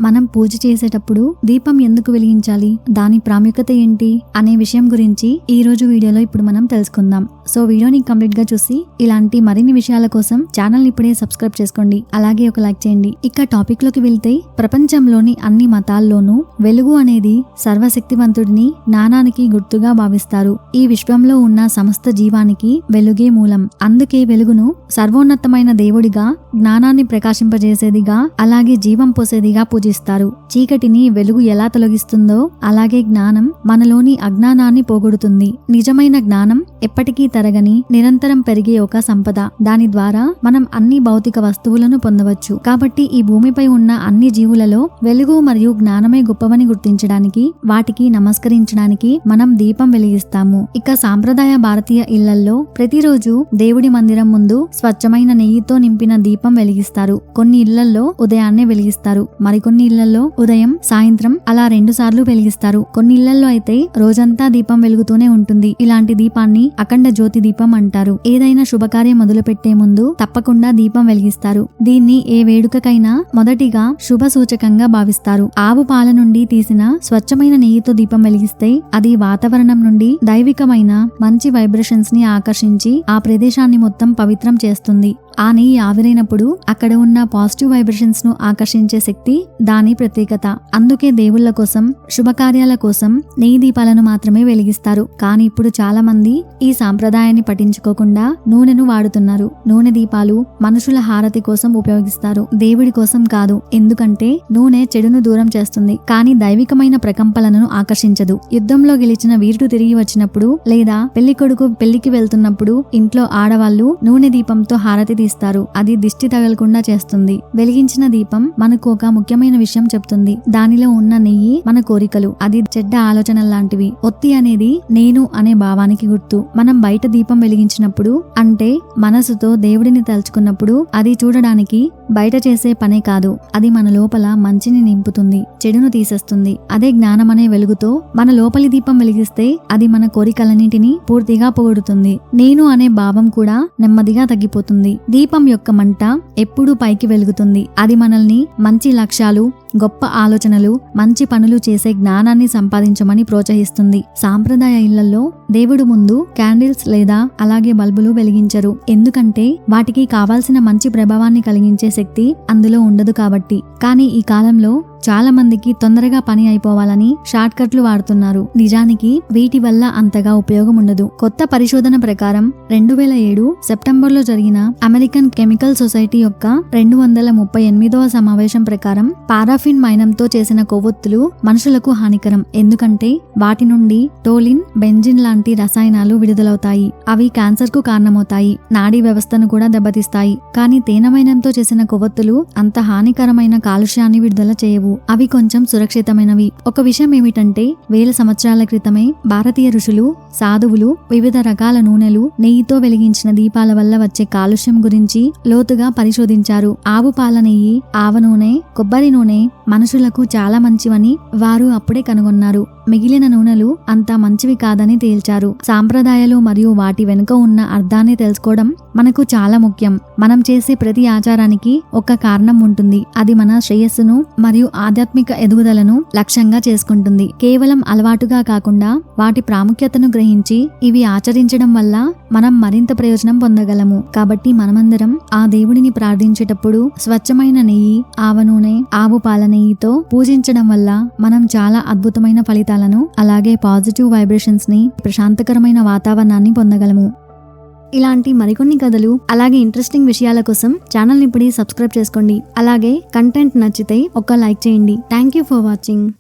మనం పూజ చేసేటప్పుడు దీపం ఎందుకు వెలిగించాలి, దాని ప్రాముఖ్యత ఏంటి అనే విషయం గురించి ఈ రోజు వీడియోలో ఇప్పుడు మనం తెలుసుకుందాం. సో వీడియోని కంప్లీట్ గా చూసి ఇలాంటి మరిన్ని విషయాల కోసం ఛానల్ ఇప్పుడే సబ్స్క్రైబ్ చేసుకోండి, అలాగే ఒక లైక్ చేయండి. ఇక టాపిక్ లోకి వెళ్తే, ప్రపంచంలోని అన్ని మతాల్లోనూ వెలుగు అనేది సర్వశక్తివంతుడిని, జ్ఞానానికి గుర్తుగా భావిస్తారు. ఈ విశ్వంలో ఉన్న సమస్త జీవానికి వెలుగే మూలం. అందుకే వెలుగును సర్వోన్నతమైన దేవుడిగా, జ్ఞానాన్ని ప్రకాశింపజేసేదిగా, అలాగే జీవం పోసేదిగా పూజిస్తారు. చీకటిని వెలుగు ఎలా తొలగిస్తుందో అలాగే జ్ఞానం మనలోని అజ్ఞానాన్ని పోగొడుతుంది. నిజమైన జ్ఞానం ఎప్పటికీ తరగని, నిరంతరం పెరిగే ఒక సంపద. దాని ద్వారా మనం అన్ని భౌతిక వస్తువులను పొందవచ్చు. కాబట్టి ఈ భూమిపై ఉన్న అన్ని జీవులలో వెలుగు మరియు జ్ఞానమే గొప్పవని గుర్తించడానికి, వాటికి నమస్కరించడానికి మనం దీపం వెలిగిస్తాము. ఇక సాంప్రదాయ భారతీయ ఇళ్లల్లో ప్రతిరోజు దేవుడి మందిరం ముందు స్వచ్ఛమైన నెయ్యితో నింపిన దీపం వెలిగిస్తారు. కొన్ని ఇళ్లలో ఉదయాన్నే వెలిగిస్తారు, మరికొన్ని ఇళ్లలో ఉదయం, సాయంత్రం అలా 2 సార్లు వెలిగిస్తారు. కొన్ని ఇళ్లలో అయితే రోజంతా దీపం వెలుగుతూనే ఉంటుంది. ఇలాంటి దీపాన్ని అఖండ జ్యోతి దీపం అంటారు. ఏదైనా శుభకార్యం మొదలు పెట్టే ముందు తప్పకుండా దీపం వెలిగిస్తారు. దీన్ని ఏ వేడుకకైనా మొదటిగా శుభ సూచకంగా భావిస్తారు. ఆవు పాల నుండి తీసిన స్వచ్ఛమైన నెయ్యితో దీపం వెలిగిస్తే అది వాతావరణం నుండి దైవికమైన మంచి వైబ్రేషన్స్ ని ఆకర్షించి ఆ ప్రదేశాన్ని మొత్తం పవిత్రం చేస్తుంది. ఆ నెయ్యి ఆవిరైనప్పుడు అక్కడ ఉన్న పాజిటివ్ వైబ్రేషన్స్ ను ఆకర్షించే శక్తి దాని ప్రత్యేకత. అందుకే దేవుళ్ల కోసం, శుభకార్యాల కోసం నెయ్యి దీపాలను మాత్రమే వెలిగిస్తారు. కానీ ఇప్పుడు చాలా మంది ఈ సాంప్రదాయాన్ని పట్టించుకోకుండా నూనెను వాడుతున్నారు. నూనె దీపాలు మనుషుల హారతి కోసం ఉపయోగిస్తారు, దేవుడి కోసం కాదు. ఎందుకంటే నూనె చెడును దూరం చేస్తుంది, కానీ దైవికమైన ప్రకంపనలను ఆకర్షించదు. యుద్ధంలో గెలిచిన వీరుడు తిరిగి వచ్చినప్పుడు లేదా పెళ్లి కొడుకు పెళ్లికి వెళ్తున్నప్పుడు ఇంట్లో ఆడవాళ్లు నూనె దీపంతో హారతి తీస్తారు. అది దిష్టి తగలకుండా చేస్తుంది. వెలిగించిన దీపం మనకు ఒక ముఖ్యమైన విషయం చెప్తుంది. దానిలో ఉన్న నెయ్యి మన కోరికలు, అది చెడ్డ ఆలోచన లాంటివి. ఒత్తి అనేది నేను అనే భావానికి గుర్తు. మనం బయట దీపం వెలిగించినప్పుడు, అంటే మనసుతో దేవుడిని తలుచుకున్నప్పుడు, అది చూడడానికి బయట చేసే పనే కాదు, అది మన లోపల మంచిని నింపుతుంది, చెడును తీసేస్తుంది. అదే జ్ఞానం అనే వెలుగుతో మన లోపలి దీపం వెలిగిస్తే అది మన కోరికలన్నింటినీ పూర్తిగా పోగొడుతుంది. నేను అనే భావం కూడా నెమ్మదిగా తగ్గిపోతుంది. దీపం యొక్క మంట ఎప్పుడూ పైకి వెలుగుతుంది. అది మనల్ని మంచి లక్ష్యాలు, గొప్ప ఆలోచనలు, మంచి పనులు చేసే జ్ఞానాన్ని సంపాదించమని ప్రోత్సహిస్తుంది. సాంప్రదాయ ఇళ్లలో దేవుడు ముందు క్యాండిల్స్ లేదా అలాగే బల్బులు వెలిగించరు. ఎందుకంటే వాటికి కావాల్సిన మంచి ప్రభావాన్ని కలిగించే శక్తి అందులో ఉండదు కాబట్టి. కానీ ఈ కాలంలో చాలా మందికి తొందరగా పని అయిపోవాలని షార్ట్ కట్లు వాడుతున్నారు. నిజానికి వీటి వల్ల అంతగా ఉపయోగం ఉండదు. కొత్త పరిశోధన ప్రకారం 2007 సెప్టెంబర్లో జరిగిన అమెరికన్ కెమికల్ సొసైటీ యొక్క 238వ సమావేశం ప్రకారం పారాఫిన్ మైనంతో చేసిన కొవ్వొత్తులు మనుషులకు హానికరం. ఎందుకంటే వాటి నుండి టోలిన్, బెంజిన్ లాంటి రసాయనాలు విడుదలవుతాయి. అవి క్యాన్సర్ కు కారణమవుతాయి, నాడీ వ్యవస్థను కూడా దెబ్బతీస్తాయి. కానీ తేనె మైనంతో చేసిన కొవ్వొత్తులు అంత హానికరమైన కాలుష్యాన్ని విడుదల చేయవు. అవి కొంచెం సురక్షితమైనవి. ఒక విషయం ఏమిటంటే, 1000 సంవత్సరాల క్రితమే భారతీయ ఋషులు, సాధువులు వివిధ రకాల నూనెలు, నెయ్యితో వెలిగించిన దీపాల వల్ల వచ్చే కాలుష్యం గురించి లోతుగా పరిశోధించారు. ఆవు పాల నెయ్యి, ఆవ నూనె, కొబ్బరి నూనె మనుషులకు చాలా మంచివని వారు అప్పుడే కనుగొన్నారు. మిగిలిన నూనెలు అంత మంచివి కాదని తేల్చారు. సాంప్రదాయాలు మరియు వాటి వెనుక ఉన్న అర్థాన్ని తెలుసుకోవడం మనకు చాలా ముఖ్యం. మనం చేసే ప్రతి ఆచారానికి ఒక కారణం ఉంటుంది. అది మన శ్రేయస్సును మరియు ఆధ్యాత్మిక ఎదుగుదలను లక్ష్యంగా చేసుకుంటుంది. కేవలం అలవాటుగా కాకుండా వాటి ప్రాముఖ్యతను గ్రహించి ఇవి ఆచరించడం వల్ల మనం మరింత ప్రయోజనం పొందగలము. కాబట్టి మనమందరం ఆ దేవుడిని ప్రార్థించేటప్పుడు స్వచ్ఛమైన నెయ్యి, ఆవ నూనె, ఆవు పాల నెయ్యితో పూజించడం వల్ల మనం చాలా అద్భుతమైన ఫలితాలను, అలాగే పాజిటివ్ వైబ్రేషన్స్ ని, ప్రశాంతకరమైన వాతావరణాన్ని పొందగలము. ఇలాంటి మరికొన్ని కథలు, అలాగే ఇంట్రెస్టింగ్ విషయాల కోసం ఛానల్ ని ఇప్పుడే సబ్స్క్రైబ్ చేసుకోండి. అలాగే కంటెంట్ నచ్చితే ఒక లైక్ చేయండి. Thank you for watching.